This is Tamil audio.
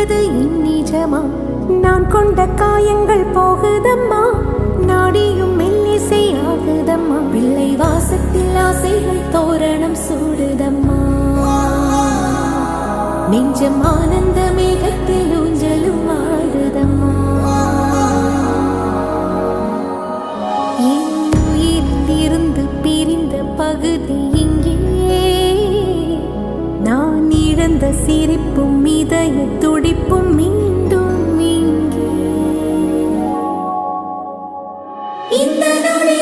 என்பது நிஜமா? நான் கொண்ட காயங்கள் போகுதம்மா, நாடியும் மெல்லிசை ஆகுதம்மா. பிள்ளை வாசத்தில் ஆசைகள் தோரணம் சூடுதம்மா, நெஞ்சம் ஆனந்த மேகத்தில் ஊஞ்சலும் ஆடுதம்மா. என் உயிரிலிருந்து பிரிந்த பகுதி இங்கே, நான் இழந்த சிரிப்பும் இதய துடிப்பும் மீண்டும் இங்கே. இந்த நொடி